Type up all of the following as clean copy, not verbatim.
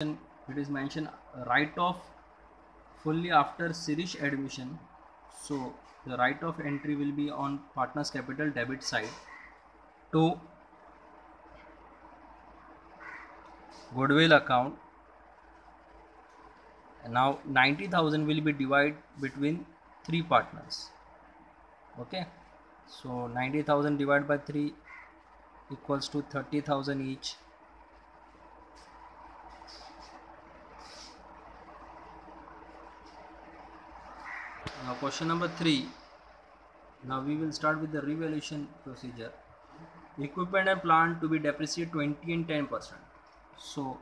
it is mentioned write off fully after Sirish admission. So the right of entry will be on partners capital debit side to goodwill account. Now 90,000 will be divided between three partners. Okay, so 90,000 divided by 3 equals to 30,000 each. Now question number 3. Now we will start with the revaluation procedure. Equipment and plant to be depreciated 20 and 10%. So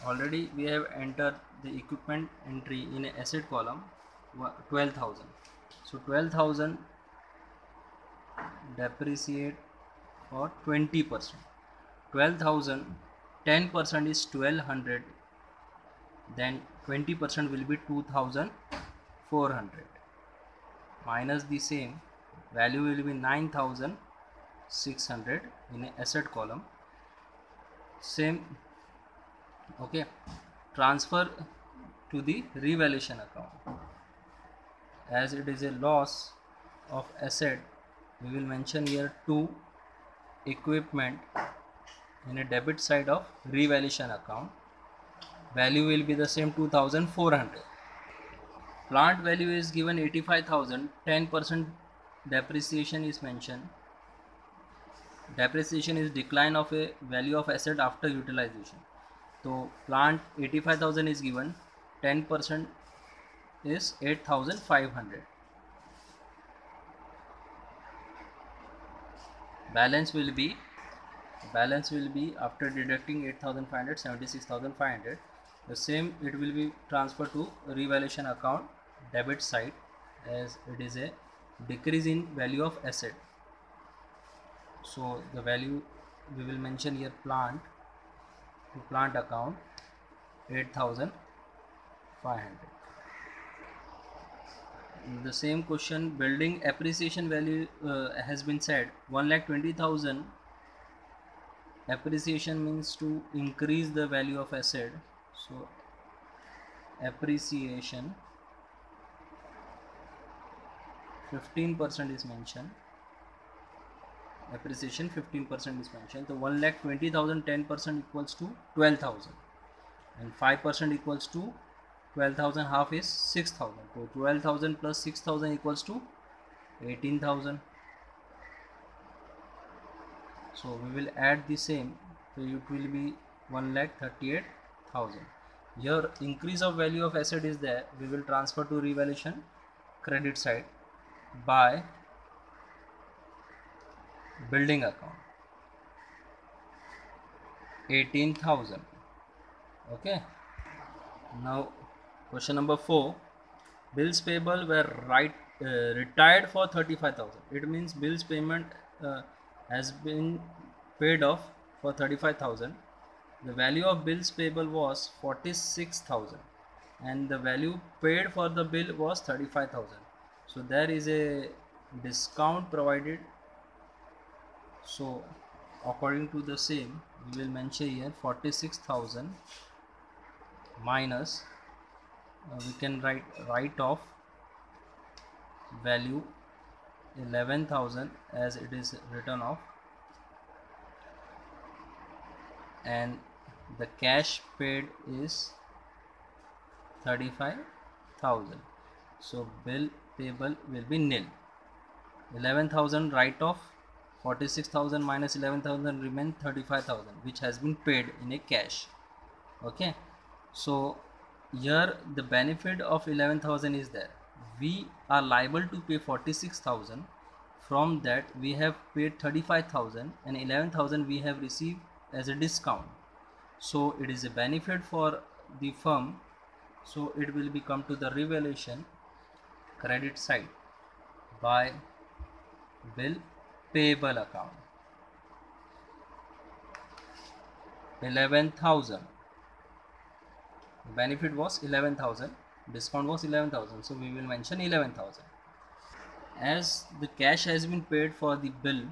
already we have entered the equipment entry in a asset column 12,000. So 12,000 depreciate for 20%. 12,000 10% is 1200, then 20% will be 2,400 minus the same value will be 9,600 in a asset column. Same, okay, transfer to the revaluation account. As it is a loss of asset, we will mention here 2 equipment in a debit side of revaluation account. Value will be the same 2,400. Plant value is given 85,000. 10% depreciation is mentioned. Depreciation is decline of a value of asset after utilization. So plant 85,000 is given. 10% is 8,500. Balance will be after deducting 8,500, 76,500. The same it will be transferred to revaluation account debit side, as it is a decrease in value of asset. So the value we will mention here plant account 8,500. The same question, building appreciation value has been said 1,20,000. Appreciation means to increase the value of asset. So appreciation 15% is mentioned. Appreciation 15% is mentioned. So 1,20,000 10% equals to 12,000, and 5% equals to 12,000. Half is 6,000. So 12,000 plus 6,000 equals to 18,000. So we will add the same. So it will be 1,38,000. Here increase of value of asset is there. We will transfer to revaluation credit side by building account 18,000. Okay. Now question number 4. Bills payable were retired for 35,000. It means bills payment has been paid off for 35,000. The value of bills payable was 46,000 and the value paid for the bill was 35,000. So there is a discount provided. So according to the same, we will mention here 46,000 minus we can write off value 11,000 as it is written off, and the cash paid is 35,000. So bill payable will be nil. 11,000 write off, 46,000 minus 11,000 remain 35,000, which has been paid in a cash. Okay, so here the benefit of 11,000 is there. We are liable to pay 46,000. From that we have paid 35,000 and 11,000 we have received as a discount. So it is a benefit for the firm. So it will become to the revaluation credit side by bill payable account 11,000. Benefit was 11,000, discount was 11,000, so we will mention 11,000. As the cash has been paid for the bill,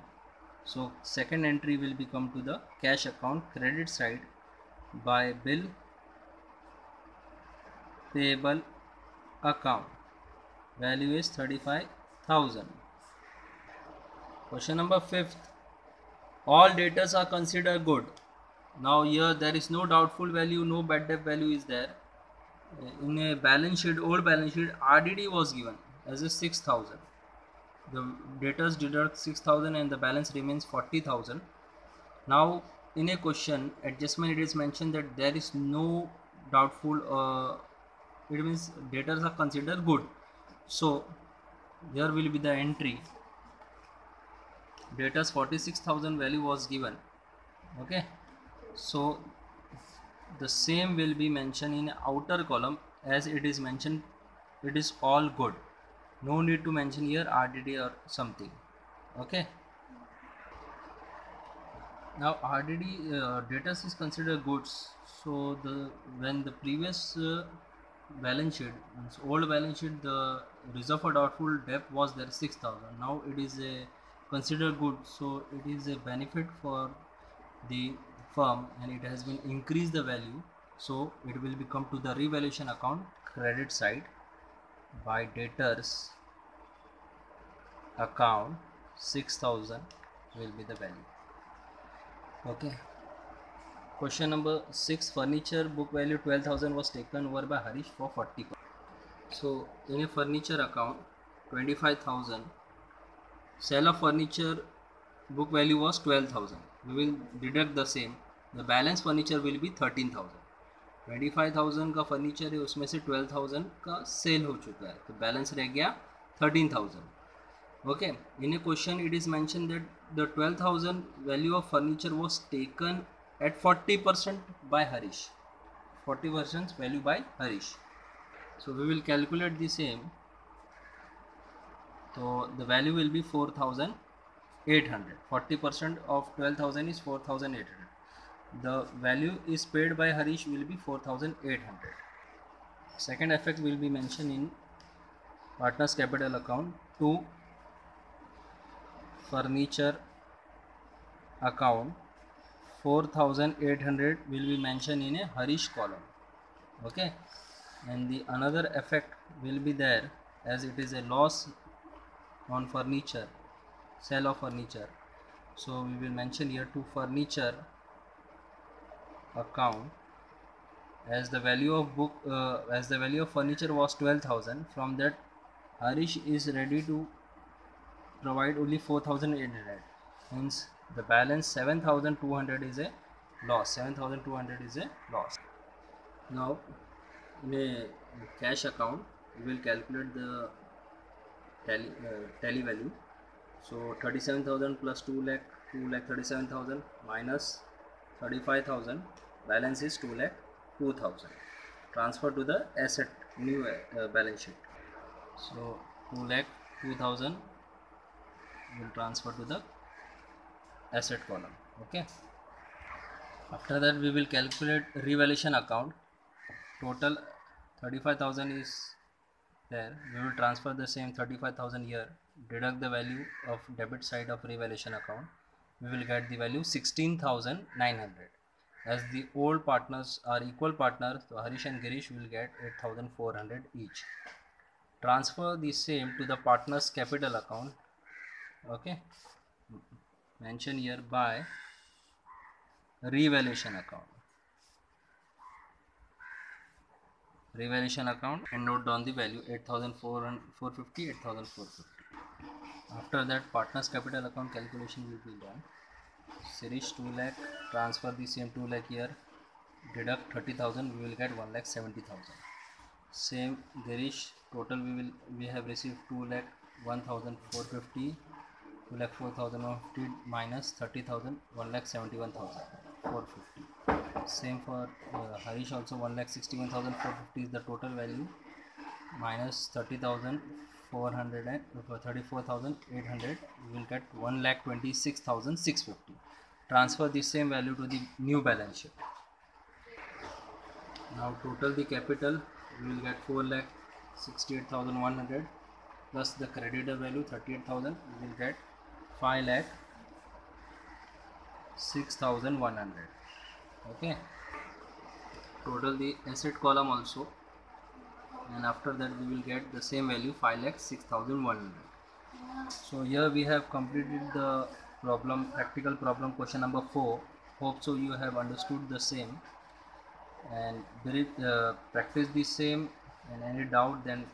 so second entry will become to the cash account credit side by bill payable account. Value is 35,000. Question number 5th. All debtors are considered good. Now here there is no doubtful value, no bad debt value is there. In a balance sheet, old balance sheet, RDD was given as a 6,000. The debtors deduct 6,000 and the balance remains 40,000. Now in a question adjustment it is mentioned that there is no doubtful, it means debtors are considered good. So here will be the entry, debtors 46,000 value was given. Okay, so the same will be mentioned in outer column as it is mentioned, it is all good. No need to mention here RDD or something. Okay, now RDD debtors is considered goods. So when the previous balance sheet, old balance sheet, the reserve for doubtful debt was there 6,000. Now it is a considered good, so it is a benefit for the firm and it has been increased the value. So it will become to the revaluation account credit side by debtors account 6,000 will be the value. Okay. Question number 6. Furniture book value 12,000 was taken over by Harish for 40%. So in a furniture account 25,000, sale of furniture book value was 12,000. We will deduct the same. The balance furniture will be 13,000. 25,000 का furniture है, उसमें से 12,000 का cell हो चुका है, तो balance रह गया 13,000. Okay, in a question it is mentioned that the 12,000 value of furniture was taken at 40% by Harish. 40% value by Harish. So we will calculate the same. So the value will be 4,800. 40% of 12,000 is 4,800. The value is paid by Harish will be 4,800. Second effect will be mentioned in partners capital account. 2 furniture account 4,800 will be mentioned in a Harish column. Okay, and the another effect will be there as it is a loss on furniture, sale of furniture. So we will mention here to furniture account as the value of book as the value of furniture was 12,000. From that Harish is ready to provide only 4,800. Hence the balance 7,200 is a loss. 7,200 is a loss. Now in a cash account we will calculate the tally value. So 37,000 plus 2 lakh 37,000 minus 35,000, balance is 2,02,000. Transfer to the asset new balance sheet. So 2,02,000 will transfer to the asset column. Okay, after that we will calculate revaluation account. Total 35,000 is there. We will transfer the same 35,000 here, deduct the value of debit side of revaluation account. We will get the value 16,900. As the old partners are equal partners, so Harish and Girish will get 8,400 each. Transfer the same to the partners capital account. Okay, mention here by revaluation account. Revaluation account and note down the value 8,450, 8,450. After that partners capital account calculation will be done. Sirish 2 lakh, transfer the same 2 lakh here, deduct 30,000, we will get 1,70,000. Same Girish, total we have received 2 lakh 1,450, 2 lakh 4,050 minus 30,000, 1,71,450. Same for Harish also, 1,61,450 is the total value, minus 30,400 and 34,800, we will get 1,26,650. Transfer the same value to the new balance sheet. Now total the capital, we will get 4,68,100 plus the creditor value 38,000, we will get 5,06,100. Okay, total the asset column also and after that we will get the same value 5,06,100. So here we have completed the problem, practical problem question number 4. Hope so you have understood the same, and practice the same, and any doubt then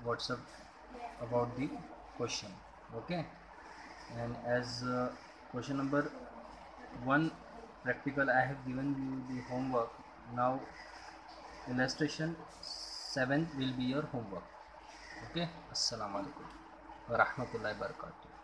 WhatsApp about the question. Okay, and as question number 1 practical I have given you the homework. Now illustration 7 will be your homework. Okay, assalamu alaikum wa rahmatullahi wa barakatuh.